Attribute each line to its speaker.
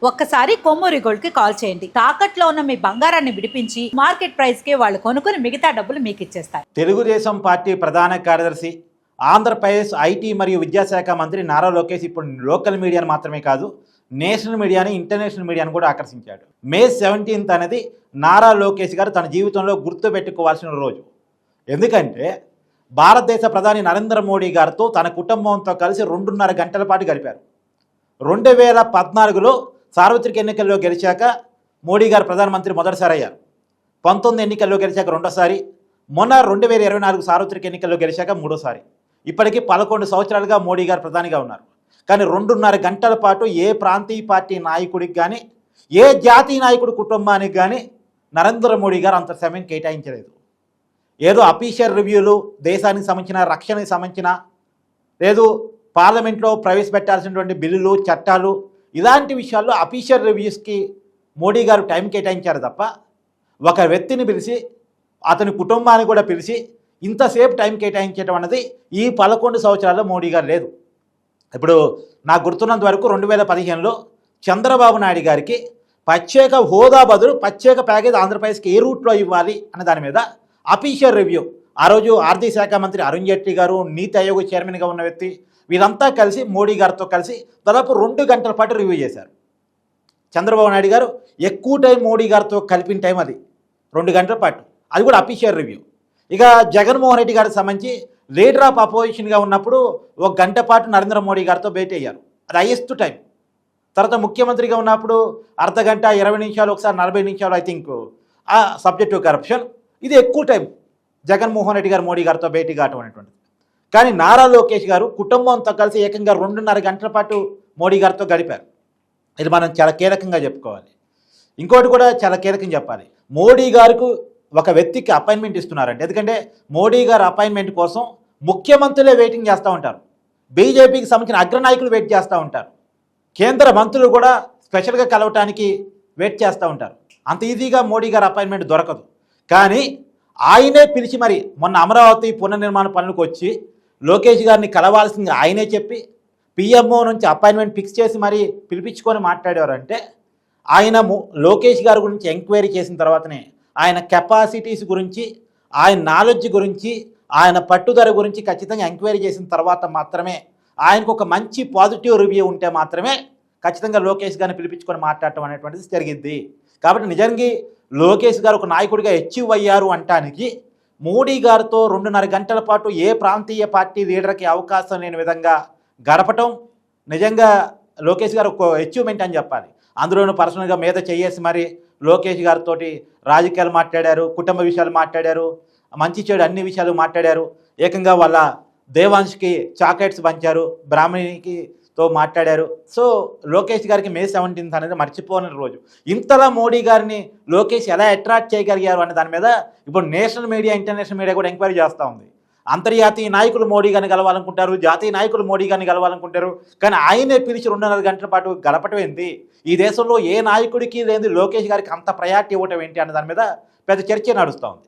Speaker 1: ఒక్కసారి కొమ్మూరి గోల్డ్ కి కాల్ చేయండి. తాకట్లో ఉన్న మీ బంగారాన్ని విడిపించి మార్కెట్ ప్రైస్ కి వాళ్ళు కొనుక్కుని మిగతా డబ్బులు మీకు ఇచ్చేస్తారు.
Speaker 2: తెలుగుదేశం పార్టీ ప్రధాన కార్యదర్శి, ఆంధ్రప్రదేశ్ ఐటీ మరియు విద్యాశాఖ మంత్రి నారా లోకేష్ ఇప్పుడు లోకల్ మీడియాను మాత్రమే కాదు, నేషనల్ మీడియాని, ఇంటర్నేషనల్ మీడియాను కూడా ఆకర్షించాడు. మే 17 అనేది నారా లోకేష్ గారు తన జీవితంలో గుర్తుపెట్టుకోవాల్సిన రోజు. ఎందుకంటే భారతదేశ ప్రధాని నరేంద్ర మోడీ గారితో తన కుటుంబంతో కలిసి 2.5 గంటల పాటు గడిపారు. 2014లో సార్వత్రిక ఎన్నికల్లో గెలిచాక మోడీ గారు ప్రధానమంత్రి మొదటిసారి అయ్యారు. 19 ఎన్నికల్లో గెలిచాక రెండోసారి, మొన్న 2024 సార్వత్రిక ఎన్నికల్లో గెలిచాక మూడోసారి. ఇప్పటికీ 11 సంవత్సరాలుగా మోడీ గారు ప్రధానిగా ఉన్నారు. కానీ 2.5 గంటల పాటు ఏ ప్రాంతీయ పార్టీ నాయకుడికి కానీ, ఏ జాతీయ నాయకుడి కుటుంబానికి కానీ నరేంద్ర మోడీ గారు అంత సమయం కేటాయించలేదు. ఏదో అఫీషియల్ రివ్యూలు, దేశానికి సంబంధించిన, రక్షణకి సంబంధించిన, లేదు పార్లమెంట్లో ప్రవేశపెట్టాల్సినటువంటి బిల్లులు, చట్టాలు, ఇలాంటి విషయాల్లో అఫీషియల్ రివ్యూస్కి మోడీ గారు టైం కేటాయించారు తప్ప, ఒక వ్యక్తిని పిలిచి, అతని కుటుంబాన్ని కూడా పిలిచి ఇంతసేపు టైం కేటాయించడం అన్నది ఈ 11 సంవత్సరాల్లో మోడీ గారు లేదు. ఇప్పుడు నాకు గుర్తున్నంత వరకు 2015లో చంద్రబాబు నాయుడు గారికి ప్రత్యేక హోదా బదులు ప్రత్యేక ప్యాకేజ్ ఆంధ్రప్రదేశ్కి ఏ రూట్లో ఇవ్వాలి అనే దాని మీద అఫీషియల్ రివ్యూ, ఆ రోజు ఆర్థిక శాఖ మంత్రి అరుణ్ జైట్లీ గారు, నీతి ఆయోగ్ చైర్మన్గా ఉన్న వ్యక్తి, వీరంతా కలిసి మోడీ గారితో కలిసి దాదాపు 2 గంటల పాటు రివ్యూ చేశారు. చంద్రబాబు నాయుడు గారు ఎక్కువ టైం మోడీ గారితో కలిపిన టైం అది 2 గంటల పాటు, అది కూడా అఫీషియల్ రివ్యూ. ఇక జగన్మోహన్ రెడ్డి గారికి సంబంధించి లీడర్ ఆఫ్ అపోజిషన్గా ఉన్నప్పుడు 1 గంట పాటు నరేంద్ర మోడీ గారితో భేటీ అయ్యారు, అది హైయెస్ట్ టైం. తర్వాత ముఖ్యమంత్రిగా ఉన్నప్పుడు అర్ధ గంట, 20 నిమిషాలు, ఒకసారి 40 నిమిషాలు, ఐ థింక్ ఆ సబ్జెక్టు కరప్షన్, ఇది ఎక్కువ టైం జగన్మోహన్ రెడ్డి గారు మోడీ గారితో భేటీ కావటం అనేటువంటిది. కానీ నారా లోకేష్ గారు కుటుంబంతో కలిసి ఏకంగా 2.5 గంటల పాటు మోడీ గారితో గడిపారు. ఇది మనం చాలా కీలకంగా చెప్పుకోవాలి. ఇంకోటి కూడా చాలా కీలకంగా చెప్పాలి, మోడీ గారికి ఒక వ్యక్తికి అపాయింట్మెంట్ ఇస్తున్నారంటే, ఎందుకంటే మోడీ గారు అపాయింట్మెంట్ కోసం ముఖ్యమంత్రులే వెయిటింగ్ చేస్తూ ఉంటారు, బీజేపీకి సంబంధించిన అగ్రనాయకులు వెయిట్ చేస్తూ ఉంటారు, కేంద్ర మంత్రులు కూడా స్పెషల్గా కలవటానికి వెయిట్ చేస్తూ ఉంటారు. అంత ఈజీగా మోడీ గారు అపాయింట్మెంట్ దొరకదు. కానీ ఆయనే పిలిచి మరి మొన్న అమరావతి పునర్నిర్మాణ పనులకు వచ్చి లోకేష్ గారిని కలవాల్సింది ఆయనే చెప్పి పిఎంఓ నుంచి అపాయింట్మెంట్ ఫిక్స్ చేసి మరి పిలిపించుకొని మాట్లాడారంటే, ఆయన లోకేష్ గారి గురించి ఎంక్వైరీ చేసిన తర్వాతనే, ఆయన కెపాసిటీస్ గురించి, ఆయన నాలెడ్జ్ గురించి, ఆయన పట్టుదల గురించి ఖచ్చితంగా ఎంక్వైరీ చేసిన తర్వాత మాత్రమే, ఆయనకు ఒక మంచి పాజిటివ్ రివ్యూ ఉంటే మాత్రమే ఖచ్చితంగా లోకేష్ గారిని పిలిపించుకొని మాట్లాడటం అనేటువంటిది జరిగింది. కాబట్టి నిజంగా లోకేష్ గారు ఒక నాయకుడిగా అచీవ్ అయ్యారు అంటానికి మోడీ గారితో 2.5 గంటల పాటు ఏ ప్రాంతీయ పార్టీ లీడర్కి అవకాశం లేని విధంగా గడపటం నిజంగా లోకేష్ గారు ఒక అచీవ్మెంట్ అని చెప్పాలి. అందులోనూ పర్సనల్గా మీద చేసి మరి లోకేష్ గారితో రాజకీయాలు మాట్లాడారు, కుటుంబ విషయాలు మాట్లాడారు, మంచి చెడు అన్ని విషయాలు మాట్లాడారు. ఏకంగా వాళ్ళ దేవాంష్కి చాక్లెట్స్ పంచారు, బ్రాహ్మణికితో మాట్లాడారు. సో లోకేష్ గారికి మే 17 అనేది మర్చిపోని రోజు. ఇంతలా మోడీ గారిని లోకేష్ ఎలా అట్రాక్ట్ చేయగలిగారు అనే దాని మీద ఇప్పుడు నేషనల్ మీడియా, ఇంటర్నేషనల్ మీడియా కూడా ఎంక్వైరీ చేస్తూ ఉంది. అంతర్జాతీయ నాయకులు మోడీ గారిని కలవాలనుకుంటారు, జాతీయ నాయకులు మోడీ గారిని కలవాలనుకుంటారు, కానీ ఆయనే పిలిచి 2.5 గంటల పాటు గడపటం ఏంటి, ఈ దేశంలో ఏ నాయకుడికి లేని లోకేష్ గారికి అంత ప్రయారిటీ ఇవ్వటం ఏంటి అనే దాని మీద పెద్ద చర్చ నడుస్తూ ఉంది.